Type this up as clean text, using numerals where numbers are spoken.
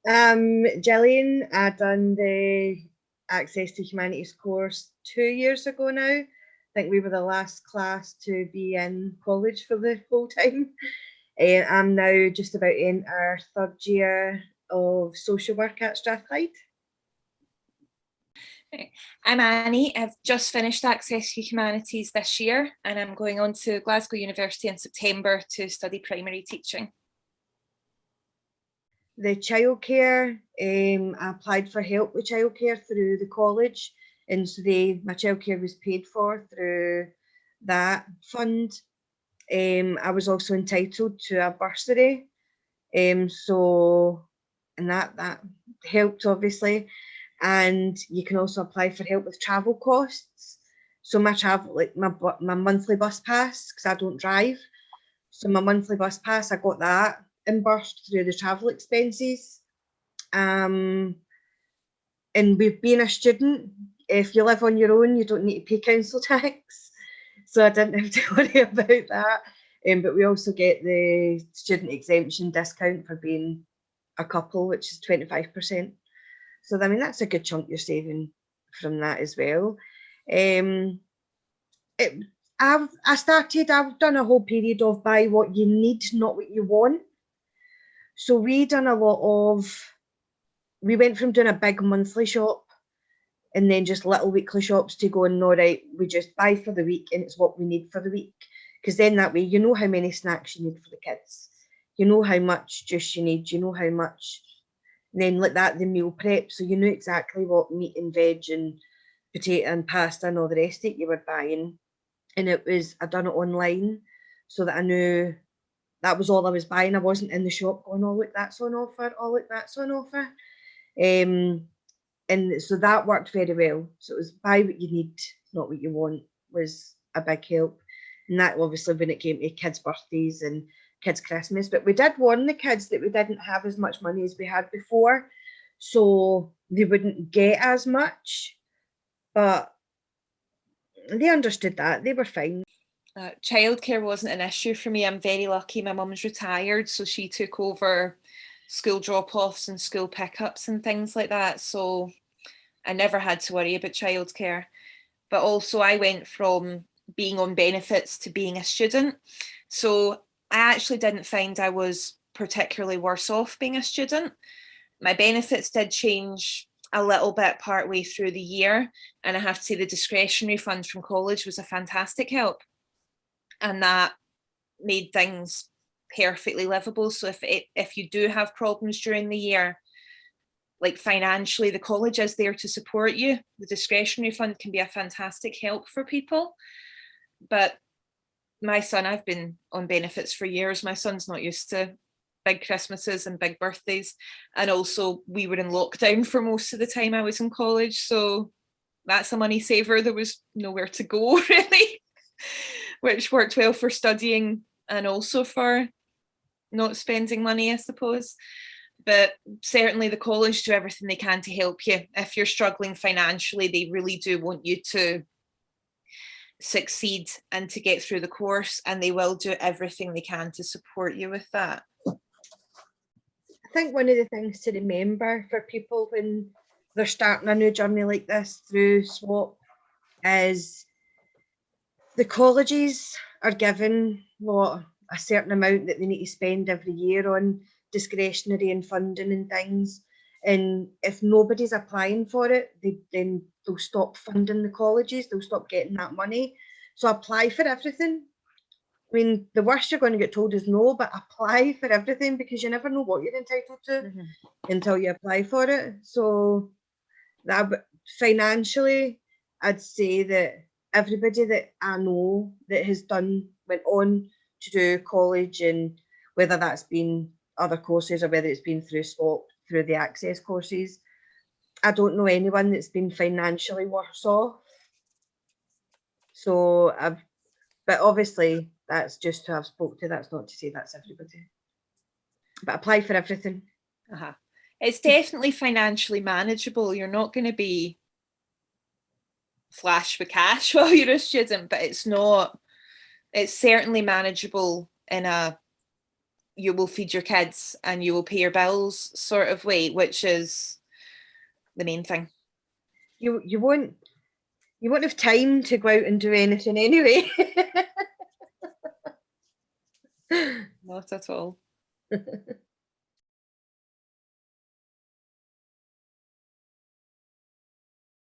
Gillian, I done the Access to Humanities course 2 years ago now. I think we were the last class to be in college for the whole time. I'm now just about in our third year of social work at Strathclyde. I'm Annie. I've just finished Access to Humanities this year, and I'm going on to Glasgow University in September to study primary teaching. The childcare, I applied for help with childcare through the college, and so my childcare was paid for through that fund. I was also entitled to a bursary, so and that helped obviously. And you can also apply for help with travel costs. So my travel, like my monthly bus pass, because I don't drive. So my monthly bus pass, I got that reimbursed through the travel expenses. And with being a student, if you live on your own, you don't need to pay council tax. So I didn't have to worry about that. But we also get the student exemption discount for being a couple, which is 25%. So I mean, that's a good chunk you're saving from that as well. I've done a whole period of buy what you need, not what you want. So we went from doing a big monthly shop and then just little weekly shops to going, all right, we just buy for the week and it's what we need for the week. Because then that way you know how many snacks you need for the kids. You know how much juice you need, you know how much. And then like that, the meal prep. So you knew exactly what meat and veg and potato and pasta and all the rest of it you were buying. And I done it online so that I knew that was all I was buying. I wasn't in the shop going, oh, look, that's on offer. Oh, look, that's on offer. And so that worked very well. So it was buy what you need, not what you want, was a big help. And that obviously when it came to kids' birthdays and kids' Christmas. But we did warn the kids that we didn't have as much money as we had before. So they wouldn't get as much. But they understood that. They were fine. Childcare wasn't an issue for me. I'm very lucky. My mum's retired, so she took over school drop-offs and school pickups and things like that. So I never had to worry about childcare. But also I went from being on benefits to being a student. So I actually didn't find I was particularly worse off being a student. My benefits did change a little bit partway through the year. And I have to say the discretionary fund from college was a fantastic help. And that made things perfectly livable. So if you do have problems during the year, like financially, the college is there to support you. The discretionary fund can be a fantastic help for people. But my son, I've been on benefits for years. My son's not used to big Christmases and big birthdays. And also we were in lockdown for most of the time I was in college. So that's a money saver. There was nowhere to go really, which worked well for studying and also for not spending money, I suppose. But certainly the college do everything they can to help you. If you're struggling financially, they really do want you to succeed and to get through the course, and they will do everything they can to support you with that. I think one of the things to remember for people when they're starting a new journey like this through SWAP is the colleges are given a certain amount that they need to spend every year on discretionary and funding and things. And if nobody's applying for it, then they'll stop funding the colleges, they'll stop getting that money. So apply for everything. I mean, the worst you're going to get told is no, but apply for everything because you never know what you're entitled to until you apply for it. So that financially, I'd say that everybody that I know that has went on to do college, and whether that's been other courses or whether it's been through SWAP, through the access courses, I don't know anyone that's been financially worse off. So but obviously that's just who I've spoke to. That's not to say that's everybody. But apply for everything. It's definitely financially manageable. You're not going to be flash with cash while you're a student, but it's certainly manageable in a you will feed your kids and you will pay your bills sort of way, which is the main thing. You won't have time to go out and do anything anyway. Not at all.